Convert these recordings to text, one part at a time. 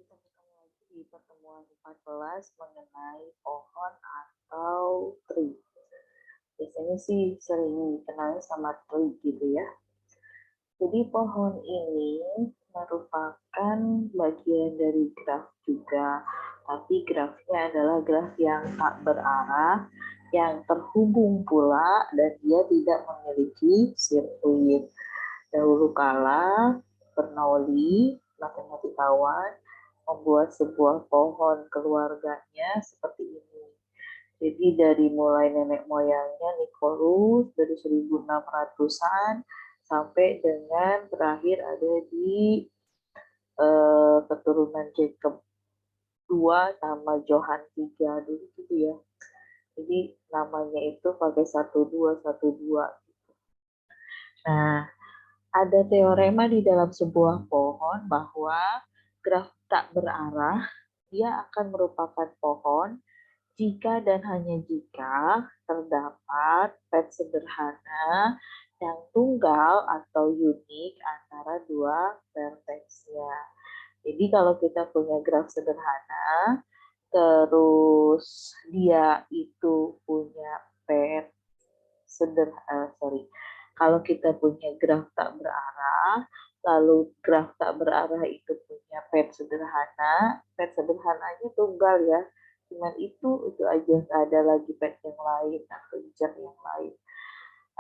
kita ketemu lagi di pertemuan 14 mengenai pohon atau tree. Biasanya sih sering dikenal sama tree gitu ya. Jadi pohon ini merupakan bagian dari graf juga, tapi grafnya adalah graf yang tak berarah, yang terhubung pula dan dia tidak memiliki sirkuit. Dahulu kala, Bernoulli, matematikawan, membuat sebuah pohon keluarganya seperti ini. Jadi dari mulai nenek moyangnya Nicholas dari 1600-an sampai dengan terakhir ada di keturunan Jacob II sama Johann III dulu gitu ya. Jadi namanya itu pakai 1212. Nah, ada teorema di dalam sebuah pohon bahwa graf tak berarah dia akan merupakan pohon jika dan hanya jika terdapat pet sederhana yang tunggal atau unik antara dua verteksnya. Jadi kalau kita punya graf sederhana, terus dia itu punya pet kalau kita punya graf tak berarah, lalu graf tak berarah itu punya pet sederhananya tunggal ya, cuman itu aja, nggak ada lagi pet yang lain atau jar yang lain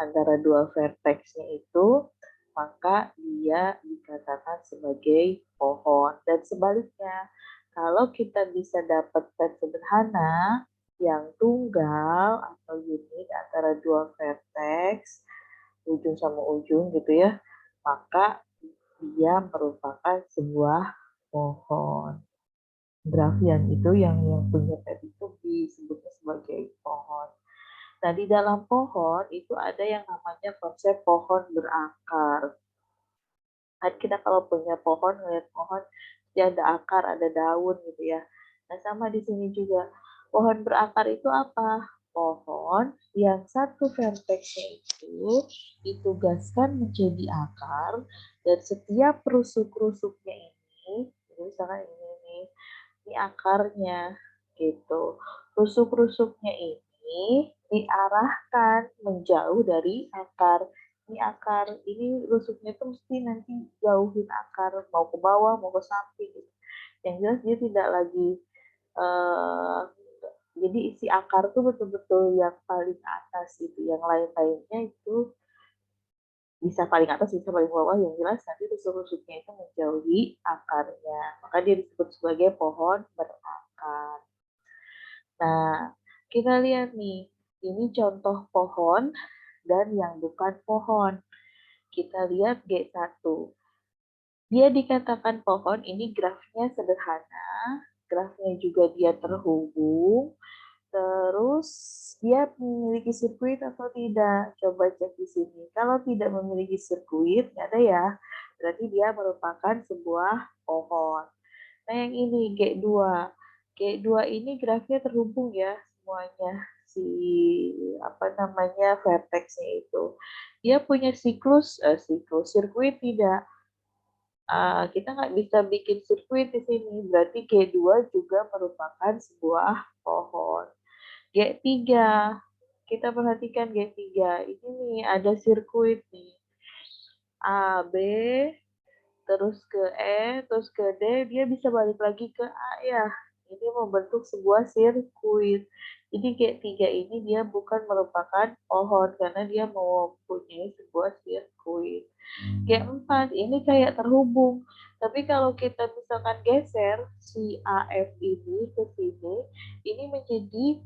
antara dua verteksnya itu, maka dia dikatakan sebagai pohon. Dan sebaliknya, kalau kita bisa dapat pet sederhana yang tunggal atau unik antara dua verteks, ujung sama ujung gitu ya, maka dia merupakan sebuah pohon. Graf yang itu yang punya pet itu disebutnya sebagai pohon. Nah, di dalam pohon itu ada yang namanya konsep pohon berakar. Kan kita kalau punya pohon, ngeliat pohon, dia ada akar, ada daun gitu ya. Nah, sama di sini juga. Pohon berakar itu apa? Pohon yang satu verteksnya itu ditugaskan menjadi akar, dan setiap rusuk-rusuknya ini, jadi misalkan ini akarnya gitu. Rusuk-rusuknya ini diarahkan menjauh dari akar. Ini akar, ini rusuknya tuh mesti nanti jauhin akar, mau ke bawah, mau ke samping. Yang jelas dia tidak lagi, uh, jadi isi akar tuh betul-betul yang paling atas gitu. Yang lain-lainnya itu bisa paling atas, bisa paling bawah, yang jelas nanti rusuk-rusuknya itu menjauhi akarnya. Maka dia disebut sebagai pohon berakar. Nah, kita lihat nih, ini contoh pohon dan yang bukan pohon. Kita lihat G1. Dia dikatakan pohon, ini grafnya sederhana, grafnya juga dia terhubung, terus dia memiliki sirkuit atau tidak? Coba cek di sini. Kalau tidak memiliki sirkuit, nggak ada ya, berarti dia merupakan sebuah pohon. Nah, yang ini G2. G2 ini grafnya terhubung ya semuanya, si verteksnya itu. Dia punya sirkuit tidak. Kita nggak bisa bikin sirkuit di sini, berarti G2 juga merupakan sebuah pohon. G3, kita perhatikan G3, ini nih ada sirkuit nih. A, B, terus ke E, terus ke D, dia bisa balik lagi ke A ya. Ini membentuk sebuah sirkuit. Jadi G3 ini dia bukan merupakan pohon karena dia mempunyai sebuah sirkuit. G4 ini kayak terhubung. Tapi kalau kita misalkan geser si AF ini ke sini, ini menjadi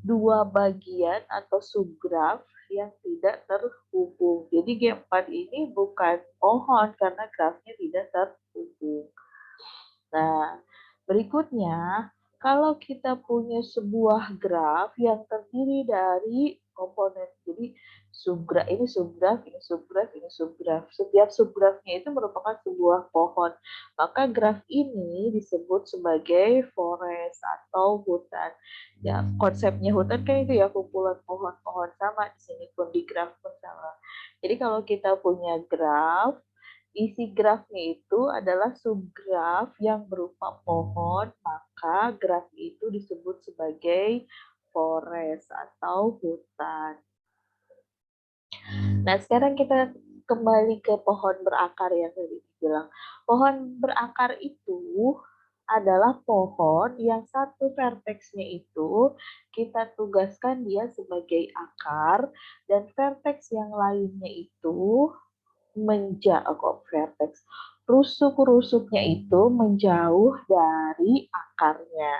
dua bagian atau subgraf yang tidak terhubung. Jadi G4 ini bukan pohon karena grafnya tidak terhubung. Nah, berikutnya, kalau kita punya sebuah graf yang terdiri dari komponen, jadi subgraf, ini subgraf, ini subgraf, ini subgraf. Setiap subgrafnya itu merupakan sebuah pohon. Maka graf ini disebut sebagai forest atau hutan. Ya, konsepnya hutan kan itu ya kumpulan pohon-pohon sama. Di sini pun di graf pun sama. Jadi kalau kita punya graf, isi grafnya itu adalah subgraf yang berupa pohon, maka graf itu disebut sebagai forest atau hutan. Nah, sekarang kita kembali ke pohon berakar yang tadi dibilang. Pohon berakar itu adalah pohon yang satu verteksnya itu kita tugaskan dia sebagai akar dan verteks yang lainnya itu verteks rusuk-rusuknya itu menjauh dari akarnya.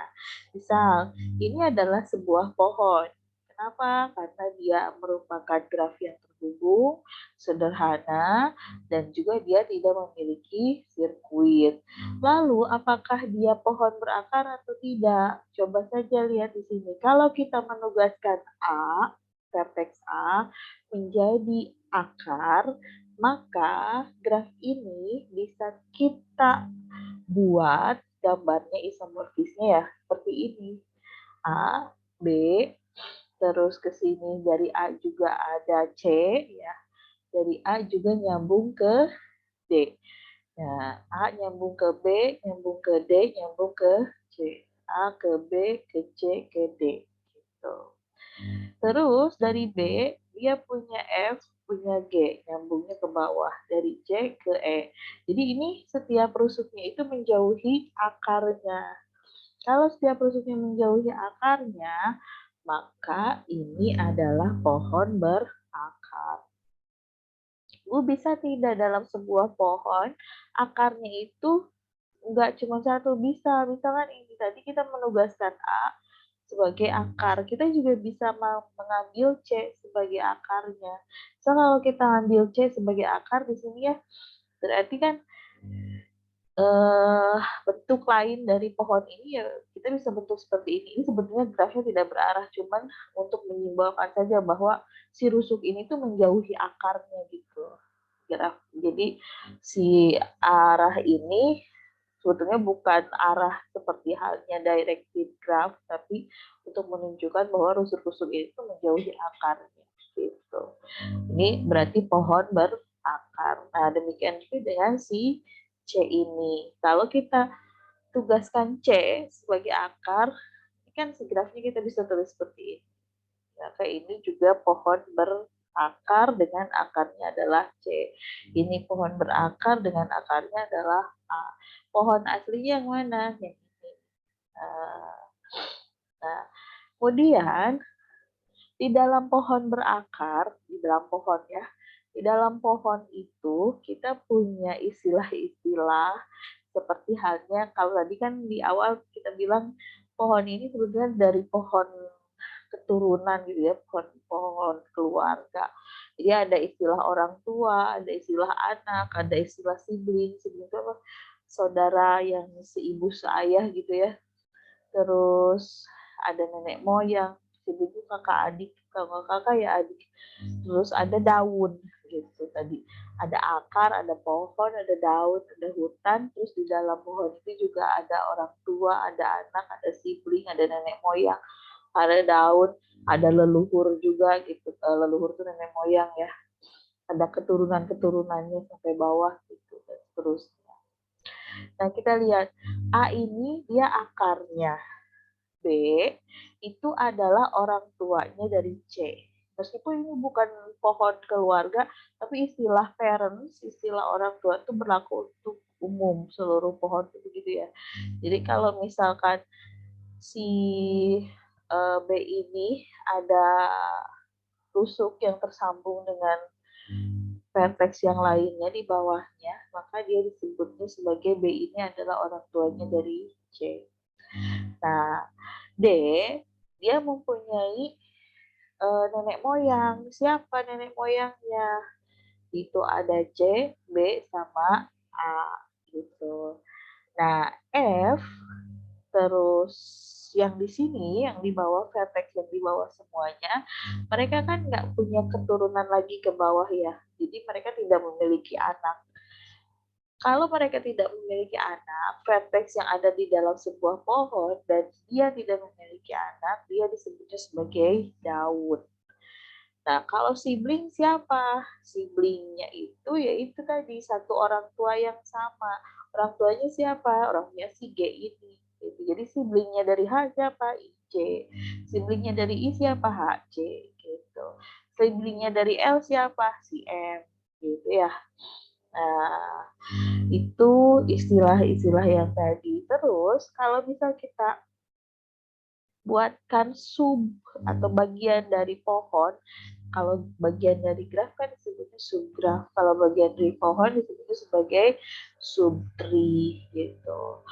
Misal, ini adalah sebuah pohon. Kenapa? Karena dia merupakan graf yang terhubung, sederhana, dan juga dia tidak memiliki sirkuit. Lalu, apakah dia pohon berakar atau tidak? Coba saja lihat di sini. Kalau kita menugaskan A, verteks A, menjadi akar, maka graf ini bisa kita buat gambarnya isomorfisnya ya, seperti ini. A, B, terus ke sini dari A juga ada C ya. Dari A juga nyambung ke D. Nah, A nyambung ke B, nyambung ke D, nyambung ke C. A ke B, ke C, ke D. Gitu. Terus dari B, dia punya F, punya G, nyambungnya ke bawah. Dari C ke E. Jadi ini setiap rusuknya itu menjauhi akarnya. Kalau setiap rusuknya menjauhi akarnya, maka ini adalah pohon berakar. Bisa tidak dalam sebuah pohon, akarnya itu nggak cuma satu, bisa. Misalkan ini tadi kita menugaskan A, sebagai akar. Kita juga bisa mengambil C sebagai akarnya. So, kalau kita ambil C sebagai akar di sini ya, berarti kan bentuk lain dari pohon ini ya kita bisa bentuk seperti ini. Ini sebetulnya grafnya tidak berarah, cuman untuk menyimbolkan saja bahwa si rusuk ini tuh menjauhi akarnya gitu. Graf. Jadi si arah ini sebetulnya bukan arah seperti halnya directed graph, tapi untuk menunjukkan bahwa rusuk-rusuk itu menjauhi akarnya. Gitu. Ini berarti pohon berakar. Nah, demikian juga dengan si C ini. Kalau kita tugaskan C sebagai akar, ini kan si grafnya kita bisa tulis seperti ini. Maka ini juga pohon berakar dengan akarnya adalah C. Ini pohon berakar dengan akarnya adalah A. Pohon aslinya yang mana? Yang ini. Nah, kemudian di dalam pohon berakar, di dalam pohon ya, di dalam pohon itu kita punya istilah-istilah seperti halnya kalau tadi kan di awal kita bilang pohon ini sebetulnya dari pohon keturunan gitu ya, pohon keluarga. Jadi ada istilah orang tua, ada istilah anak, ada istilah sibling. Sibling itu apa? Saudara yang seibu seayah gitu ya. Terus ada nenek moyang, sibling itu kakak adik, kalau kakak ya adik. Terus ada daun gitu tadi. Ada akar, ada pohon, ada daun, ada hutan. Terus di dalam pohon itu juga ada orang tua, ada anak, ada sibling, ada nenek moyang, ada daun, ada leluhur juga gitu. Leluhur itu nenek moyang ya. Ada keturunan-keturunannya sampai bawah gitu dan seterusnya. Nah, kita lihat A ini dia akarnya. B itu adalah orang tuanya dari C. Meskipun ini bukan pohon keluarga, tapi istilah parents, istilah orang tua itu berlaku untuk umum seluruh pohon itu begitu ya. Jadi kalau misalkan si B ini ada rusuk yang tersambung dengan vertex yang lainnya di bawahnya, maka dia disebutnya sebagai B ini adalah orang tuanya dari C. Nah, D, dia mempunyai nenek moyang. Siapa nenek moyangnya? Itu ada C, B, sama A. Gitu. Nah, F, terus yang di sini, yang di bawah, vertex yang di bawah semuanya, mereka kan nggak punya keturunan lagi ke bawah ya. Jadi mereka tidak memiliki anak. Kalau mereka tidak memiliki anak, vertex yang ada di dalam sebuah pohon dan dia tidak memiliki anak, dia disebutnya sebagai daun. Nah, kalau sibling siapa? Siblingnya itu yaitu tadi satu orang tua yang sama. Orang tuanya siapa? Orangnya si G ini. Gitu. Jadi siblingnya dari H siapa? IC. Siblingnya dari I siapa? HC. Gitu. Siblingnya dari L siapa? Si M. Gitu ya. Nah, itu istilah-istilah yang tadi. Terus kalau misal kita buatkan sub atau bagian dari pohon, kalau bagian dari graf kan disebutnya subgraf, kalau bagian dari pohon disebutnya sebagai subtree gitu.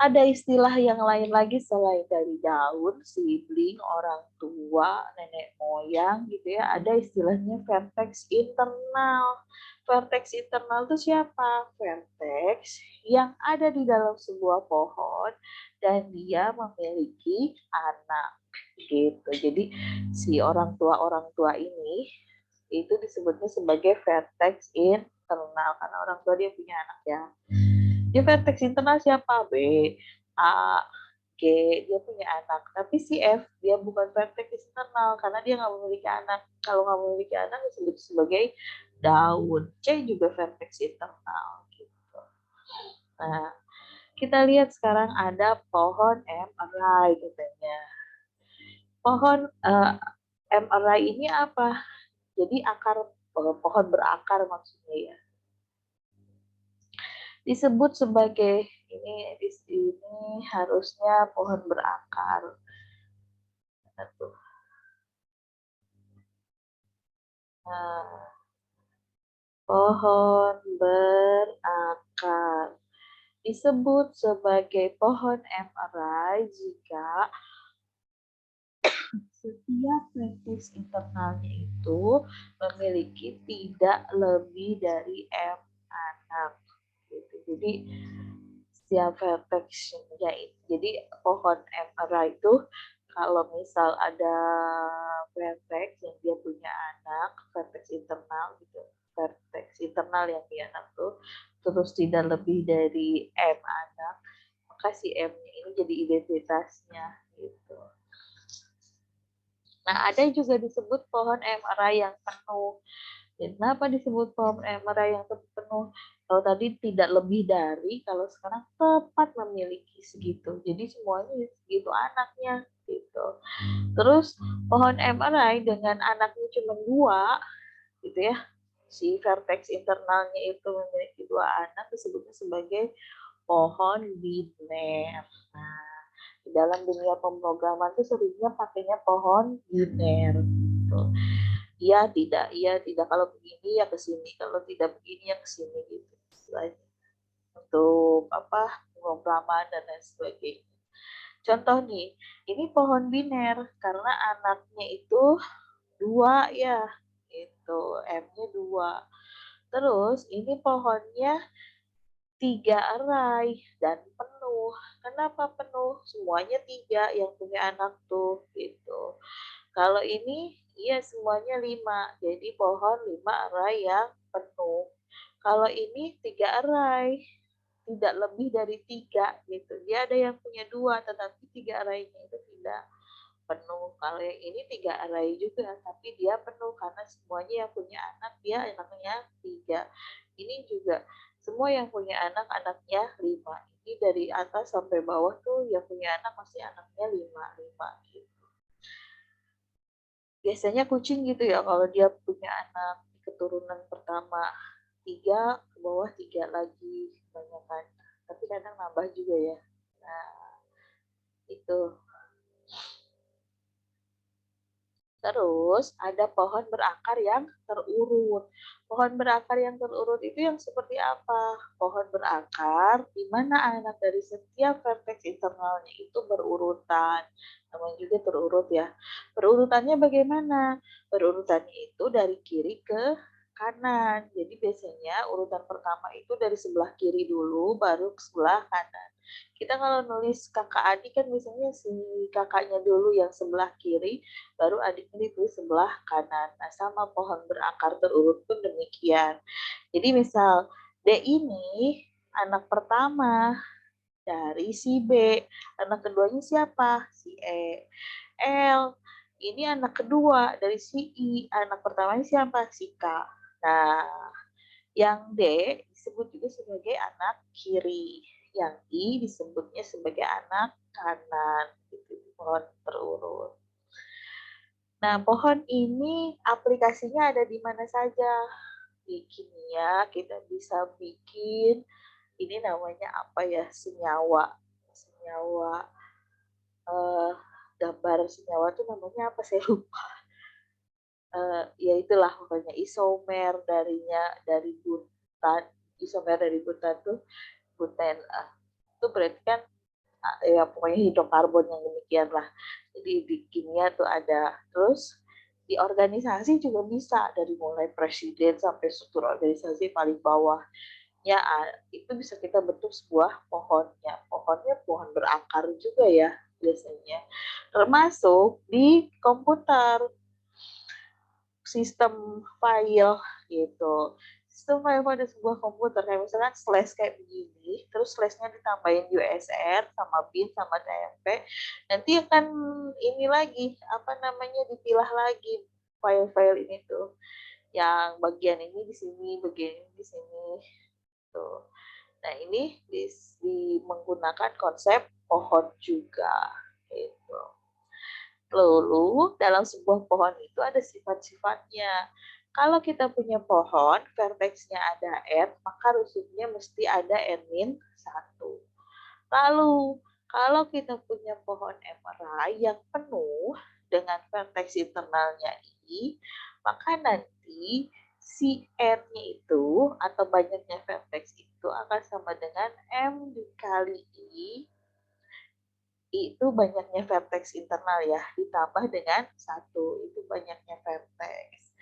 Ada istilah yang lain lagi selain dari daun, sibling, orang tua, nenek moyang gitu ya. Ada istilahnya vertex internal. Vertex internal itu siapa? Vertex yang ada di dalam sebuah pohon dan dia memiliki anak gitu. Jadi si orang tua ini itu disebutnya sebagai vertex internal karena orang tua dia punya anak ya. Dia vertex internal siapa? B, A, G, dia punya anak. Tapi si F, dia bukan vertex internal karena dia nggak memiliki anak. Kalau nggak memiliki anak, disebut sebagai daun. C juga vertex internal. Gitu. Nah, kita lihat sekarang ada pohon MRI katanya. Pohon MRI ini apa? Jadi akar pohon berakar maksudnya ya. Disebut sebagai ini harusnya pohon berakar. Nah, pohon berakar disebut sebagai pohon MRI jika setiap vertex internalnya itu memiliki tidak lebih dari M anak. Gitu. Jadi setiap vertexnya itu. Jadi pohon MRI itu kalau misal ada vertex yang dia punya anak, vertex internal gitu, vertex internal yang dia anak tuh, terus tidak lebih dari M anak, maka si M-nya ini jadi identitasnya gitu. Nah, ada juga disebut pohon MRI yang penuh. Jadi, kenapa disebut pohon MRI yang penuh? Kalau tadi tidak lebih dari, kalau sekarang tepat memiliki segitu. Jadi semuanya segitu anaknya gitu. Terus pohon MRI dengan anaknya cuma 2, gitu ya. Si vertex internalnya itu memiliki 2 anak disebutnya sebagai pohon biner. Nah, di dalam dunia pemrograman itu seringnya pakainya pohon biner. Gitu. Iya tidak. Kalau begini ya ke sini, kalau tidak begini ya ke sini gitu. Untuk apa? Pemrograman dan lain sebagainya. Contoh nih, ini pohon biner karena anaknya itu 2 ya. Itu M-nya 2. Terus ini pohonnya 3 arai dan penuh. Kenapa penuh? Semuanya 3 yang punya anak tuh gitu. Kalau ini iya semuanya 5. Jadi pohon 5 arai yang penuh. Kalau ini 3 arai, tidak lebih dari 3 gitu. Dia ada yang punya 2 tetapi 3 arainya itu tidak penuh. Kalau yang ini 3 arai juga tapi dia penuh karena semuanya yang punya anak dia anaknya 3. Ini juga semua yang punya anak anaknya 5. Ini dari atas sampai bawah tuh yang punya anak masih anaknya 5 gitu. Biasanya kucing gitu ya kalau dia punya anak keturunan pertama 3, ke bawah 3 lagi kebanyakan. Tapi kadang nambah juga ya. Nah, itu. Terus ada pohon berakar yang terurut. Pohon berakar yang terurut itu yang seperti apa? Pohon berakar di mana anak dari setiap vertex internalnya itu berurutan. Namanya juga terurut ya. Berurutannya bagaimana? Berurutannya itu dari kiri ke kanan. Jadi biasanya urutan pertama itu dari sebelah kiri dulu, baru ke sebelah kanan. Kita kalau nulis kakak adik kan biasanya si kakaknya dulu yang sebelah kiri, baru adiknya ditulis sebelah kanan. Nah, sama pohon berakar terurut pun demikian. Jadi misal D ini anak pertama dari si B, anak keduanya siapa? Si E. L ini anak kedua dari si I. Anak pertamanya siapa? Si K. Nah, yang D disebut juga sebagai anak kiri. Yang I disebutnya sebagai anak kanan. Gitu, pohon terurut. Nah, pohon ini aplikasinya ada di mana saja. Di kimia kita bisa bikin, ini namanya apa ya, senyawa. Senyawa, eh, gambar senyawa itu namanya apa, saya lupa. Ya itulah pokoknya isomer dari butan. Isomer dari butan tuh buten. Itu berarti kan ya pokoknya hidrokarbon yang demikian lah. Jadi di kimia tuh ada. Terus di organisasi juga bisa, dari mulai presiden sampai struktur organisasi paling bawah. Ya, itu bisa kita bentuk sebuah pohonnya. Pohonnya pohon berakar juga ya biasanya. Termasuk di komputer, sistem file gitu. Sistem file pada sebuah komputer kayak misalkan slash kayak begini, terus slashnya ditambahin USR sama bin sama TMP, nanti akan ini lagi apa namanya dipilah lagi file-file ini tuh, yang bagian ini di sini, bagian ini di sini tuh. Nah ini menggunakan konsep pohon juga gitu. Lalu dalam sebuah pohon itu ada sifat-sifatnya. Kalau kita punya pohon, verteksnya ada N, maka rusuknya mesti ada N-1. Lalu, kalau kita punya pohon emerai yang penuh dengan verteks internalnya I, maka nanti si N-nya itu, atau banyaknya verteks itu akan sama dengan M dikali I itu banyaknya vertex internal ya, ditambah dengan 1, itu banyaknya vertex.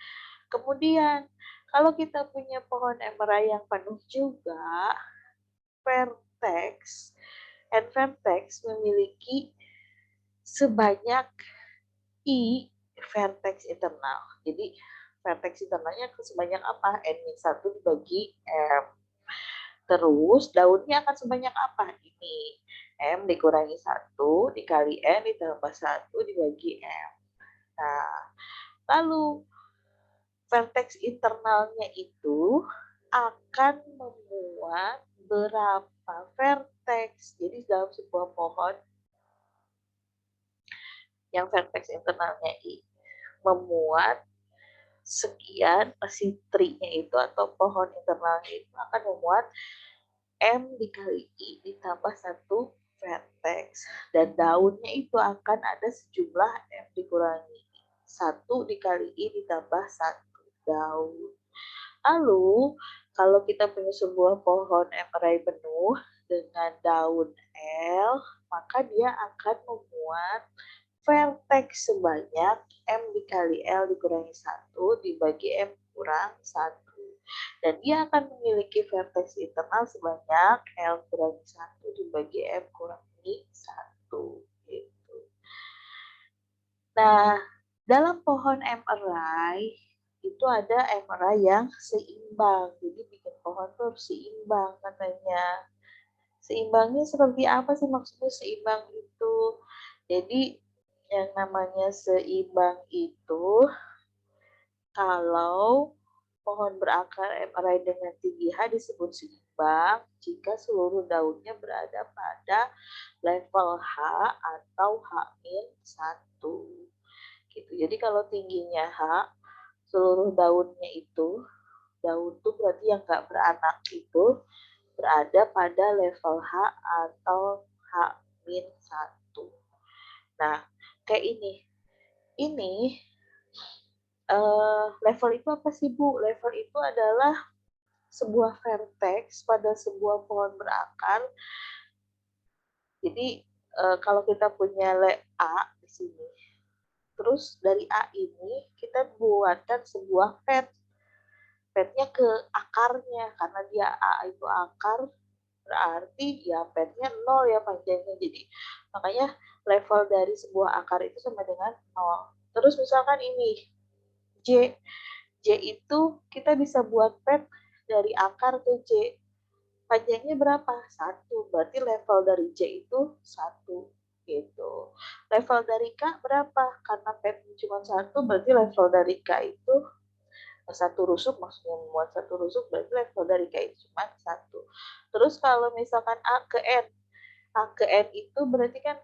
Kemudian, kalau kita punya pohon emerai yang penuh juga, vertex and vertex memiliki sebanyak I vertex internal. Jadi, vertex internalnya sebanyak apa? N-1 dibagi M. Terus daunnya akan sebanyak apa? Ini M dikurangi 1 dikali N ditambah 1 dibagi M. Nah, lalu vertex internalnya itu akan memuat berapa vertex. Jadi dalam sebuah pohon yang vertex internalnya I memuat sekian, si tree-nya itu atau pohon internalnya itu akan memuat M dikali I ditambah 1 vertex. Dan daunnya itu akan ada sejumlah M dikurangi 1 dikali I ditambah 1 daun. Lalu, kalau kita punya sebuah pohon emerai penuh dengan daun L, maka dia akan memuat vertex sebanyak M dikali L dikurangi 1 dibagi M kurang 1. Dan dia akan memiliki vertex internal sebanyak L kurangi 1 dibagi M kurangi 1. Gitu. Nah, dalam pohon emerai, itu ada emerai yang seimbang. Jadi bikin pohon tuh harus seimbang katanya. Seimbangnya seperti apa sih maksudnya seimbang itu? Jadi yang namanya seimbang itu kalau pohon berakar emerai dengan tinggi H disebut seimbang jika seluruh daunnya berada pada level H atau H-1. Gitu. Jadi kalau tingginya H, seluruh daunnya itu, daun itu berarti yang nggak beranak itu, berada pada level H atau H-1. Nah, kayak ini. Ini level itu apa sih, Bu? Level itu adalah sebuah vertex pada sebuah pohon berakar. Jadi kalau kita punya A di sini, terus dari A ini kita buatkan sebuah pet. Petnya ke akarnya, karena dia A itu akar, berarti ya petnya 0 ya panjangnya. Jadi makanya level dari sebuah akar itu sama dengan 0. Terus misalkan ini J. J itu kita bisa buat pet dari akar ke J. Panjangnya berapa? 1. Berarti level dari J itu 1. gitu. Level dari K berapa? Karena petnya cuma satu, berarti level dari K itu satu rusuk, maksudnya memuat satu rusuk, berarti level dari K itu cuma satu. Terus kalau misalkan A ke N, A ke N itu berarti kan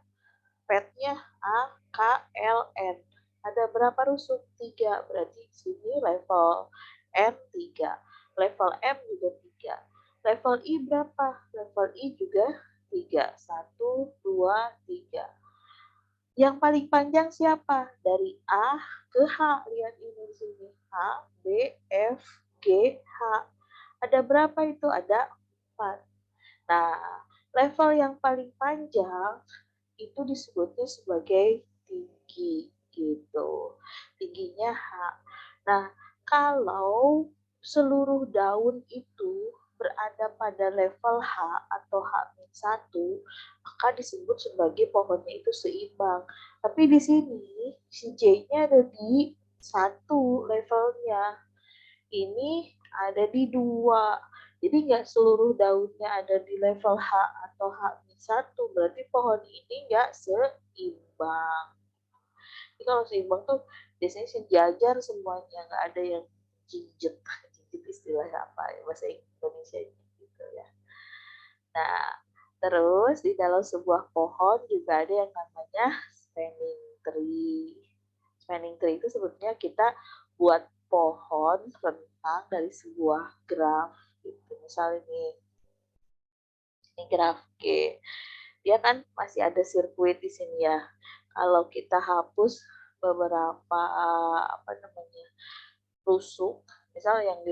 petnya A, K, L, N. Ada berapa rusuk? 3. Berarti sini level N 3. Level M juga 3. Level I berapa? Level I juga 3. 1, 2, 3. Yang paling panjang siapa? Dari A ke H. Lihat ini di sini. A, B, F, G, H. Ada berapa itu? Ada 4. Nah, level yang paling panjang itu disebutnya sebagai tinggi gitu. Tingginya H. Nah, kalau seluruh daun itu berada pada level H atau H-1, maka disebut sebagai pohonnya itu seimbang. Tapi di sini si J-nya ada di 1 levelnya. Ini ada di 2. Jadi nggak seluruh daunnya ada di level H atau H-1, berarti pohon ini nggak seimbang. Jadi kalau seimbang tuh biasanya sejajar semuanya, nggak ada yang jinjet. Jinjet istilahnya apa ya, bahasa Indonesia gitu ya. Nah, terus di dalam sebuah pohon juga ada yang namanya spanning tree. Spanning tree itu sebetulnya kita buat pohon rentang dari sebuah graf gitu. Misal ini graf G. Dia kan masih ada sirkuit di sini ya. Kalau kita hapus beberapa apa namanya rusuk, misal yang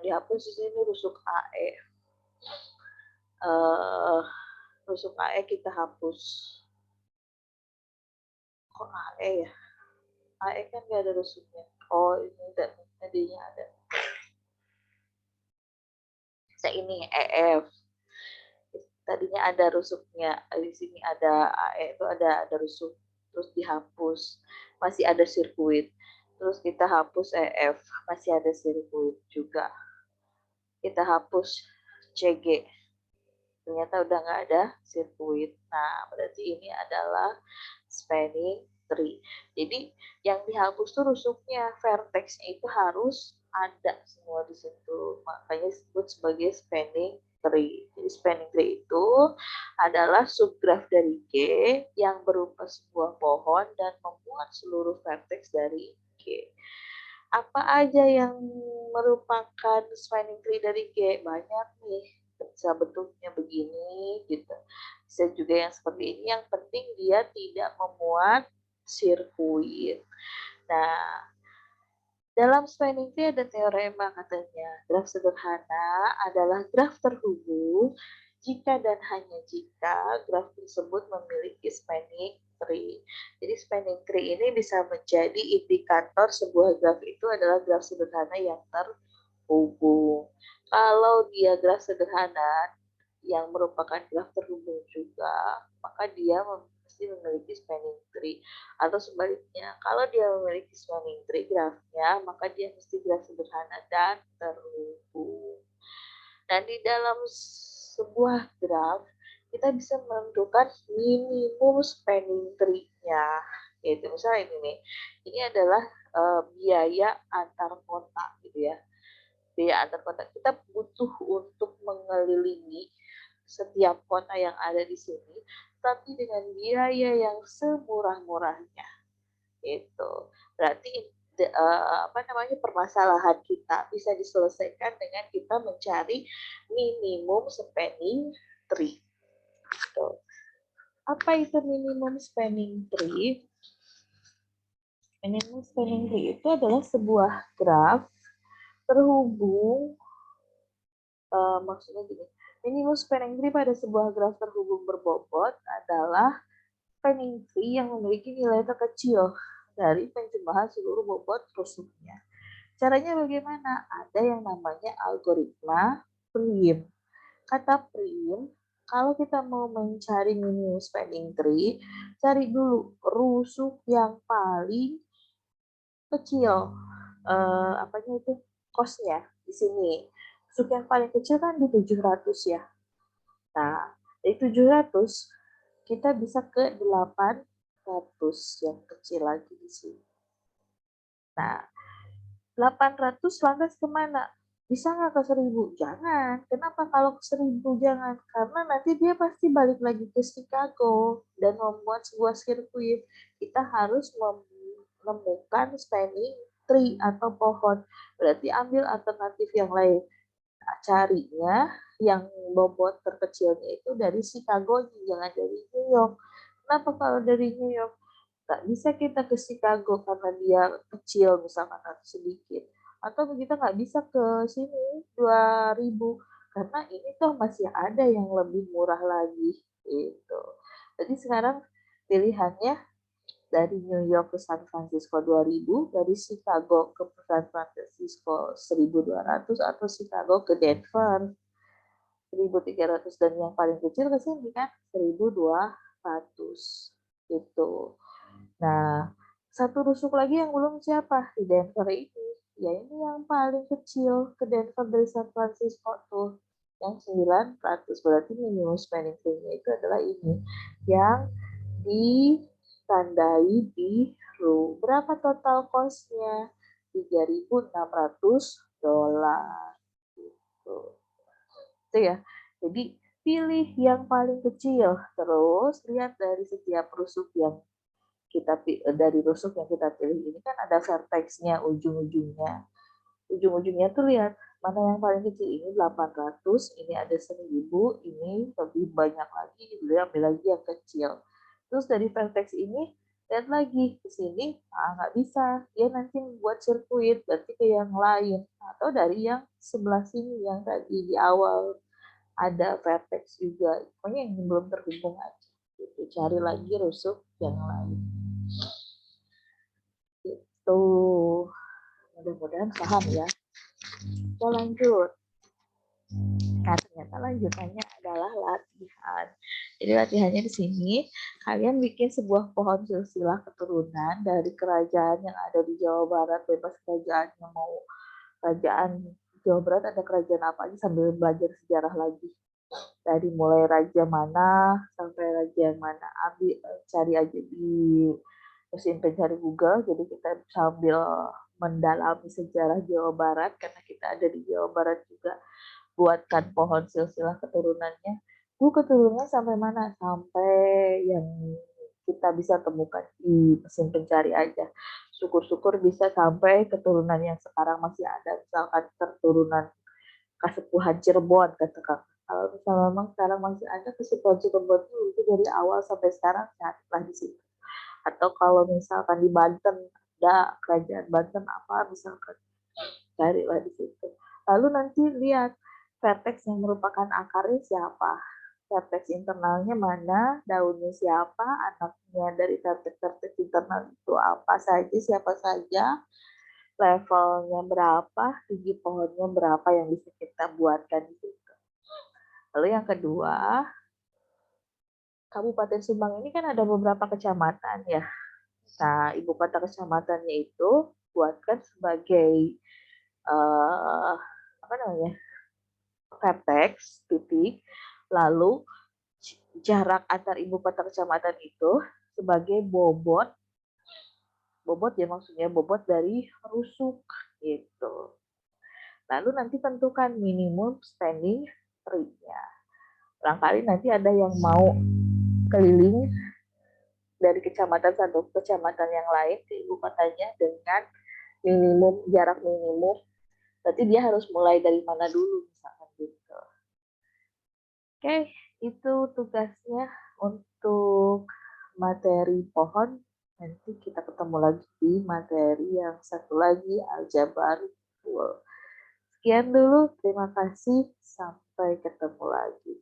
dihapus di sini rusuk AE. Rusuk AE kita hapus. Kok AE ya? AE kan nggak ada rusuknya. Oh, ini tadinya ada. Saya ini EF. Tadinya ada rusuknya. Di sini ada AE itu ada rusuk. Terus dihapus. Masih ada sirkuit. Terus kita hapus EF. Masih ada sirkuit juga. Kita hapus CG. Ternyata udah nggak ada sirkuit. Nah, berarti ini adalah spanning tree. Jadi yang dihapus tuh rusuknya, vertexnya itu harus ada semua di situ. Makanya disebut sebagai spanning tree. Jadi spanning tree itu adalah subgraf dari G yang berupa sebuah pohon dan memuat seluruh vertex dari G. Apa aja yang merupakan spanning tree dari G? Banyak nih. Bisa bentuknya begini gitu. Bisa juga yang seperti ini. Yang penting dia tidak memuat sirkuit. Nah, dalam spanning tree ada teorema katanya. Graf sederhana adalah graf terhubung jika dan hanya jika graf tersebut memiliki spanning tree. Jadi spanning tree ini bisa menjadi indikator sebuah graf itu adalah graf sederhana yang terhubung. Kalau dia graf sederhana yang merupakan graf terhubung juga, maka dia mesti memiliki spanning tree. Atau sebaliknya, kalau dia memiliki spanning tree grafnya, maka dia mesti graf sederhana dan terhubung. Dan di dalam sebuah graf, kita bisa menentukan minimum spanning tree-nya. Yaitu misalnya ini nih, ini adalah biaya antar kota gitu ya. Biaya antar kota kita butuh untuk mengelilingi setiap kota yang ada di sini, tapi dengan biaya yang semurah-murahnya. Itu berarti apa namanya permasalahan kita bisa diselesaikan dengan kita mencari minimum spanning tree. Gitu. Apa itu minimum spanning tree? Minimum spanning tree itu adalah sebuah graf terhubung, maksudnya gini, minimum spanning tree pada sebuah graf terhubung berbobot adalah spanning tree yang memiliki nilai terkecil dari penjumlahan seluruh bobot rusuknya. Caranya bagaimana? Ada yang namanya algoritma prim. Kata prim, kalau kita mau mencari minimum spanning tree, cari dulu rusuk yang paling kecil. Apanya itu? Kosnya di sini. Rusuk yang paling kecil kan di 700 ya. Nah, dari 700 kita bisa ke 800 yang kecil lagi di sini. Nah, 800 lantas kemana? Bisa nggak ke 1000? Jangan. Kenapa kalau ke 1000 jangan? Karena nanti dia pasti balik lagi ke Chicago dan membuat sebuah sirkuit. Kita harus menemukan standing tree atau pohon. Berarti ambil alternatif yang lain. Nah, carinya yang bobot terkecilnya itu dari Chicago, jangan dari New York. Kenapa kalau dari New York? Nggak bisa kita ke Chicago karena dia kecil misalkan atau sedikit. Atau kita nggak bisa ke sini 2000 karena ini tuh masih ada yang lebih murah lagi gitu. Jadi sekarang pilihannya dari New York ke San Francisco 2000, dari Chicago ke San Francisco 1200 atau Chicago ke Denver 1300 dan yang paling kecil ke sini kan 1200 gitu. Nah, satu rusuk lagi yang belum siapa di Denver ini. Ya ini yang paling kecil ke Denver dari San Francisco tuh. Yang 900 berarti minimum spending fee-nya itu adalah ini. Yang ditandai biru. Berapa total cost-nya? $3.600 gitu. Itu ya. Jadi pilih yang paling kecil. Terus lihat dari setiap rusuk yang dari rusuk yang kita pilih ini kan ada vertexnya ujung-ujungnya tuh lihat mana yang paling kecil, ini 800, ini ada 1000, ini lebih banyak lagi, ambil lagi yang kecil. Terus dari vertex ini lihat lagi ke sini, nggak bisa, dia nanti membuat sirkuit berarti ke yang lain atau dari yang sebelah sini yang tadi di awal ada vertex juga, pokoknya yang belum terhubung aja gitu. Cari lagi rusuk yang lain. Itu mudah-mudahan paham ya. Kita lanjut. Nah, ternyata lanjutannya adalah latihan. Jadi latihannya di sini, kalian bikin sebuah pohon silsilah keturunan dari kerajaan yang ada di Jawa Barat, bebas kerajaannya, mau kerajaan Jawa Barat ada kerajaan apa aja sambil belajar sejarah lagi. Dari mulai raja mana sampai raja yang mana, ambil cari aja di mesin pencari Google, jadi kita sambil mendalami sejarah Jawa Barat karena kita ada di Jawa Barat juga. Buatkan pohon silsilah keturunannya. Keturunan sampai mana? Sampai yang kita bisa temukan di mesin pencari aja. Syukur-syukur bisa sampai keturunan yang sekarang masih ada, misalkan keturunan Kasepuhan Cirebon katakan. Kalau misalnya memang sekarang masih ada Kasepuhan Cirebon itu dari awal sampai sekarang carilah di situ. Atau kalau misalkan di Banten ada kerajaan Banten apa misalkan, carilah di situ. Lalu nanti lihat vertex yang merupakan akarnya siapa, vertex internalnya mana, daunnya siapa, anaknya dari vertex internal itu apa saja, siapa saja, levelnya berapa, tinggi pohonnya berapa yang bisa kita buatkan di situ. Lalu yang kedua, Kabupaten Subang ini kan ada beberapa kecamatan ya. Nah, ibu kota kecamatannya itu buatkan sebagai apa namanya, vertex titik, lalu jarak antar ibu kota kecamatan itu sebagai bobot ya, maksudnya bobot dari rusuk gitu. Lalu nanti tentukan minimum standing tree-nya. Barangkali nanti ada yang mau keliling dari kecamatan satu ke kecamatan yang lain ke ibu kotanya dengan jarak minimum. Berarti dia harus mulai dari mana dulu misalkan gitu. Oke, itu tugasnya untuk materi pohon. Nanti kita ketemu lagi di materi yang satu lagi, aljabar full. Sekian dulu, terima kasih. Sampai ketemu lagi.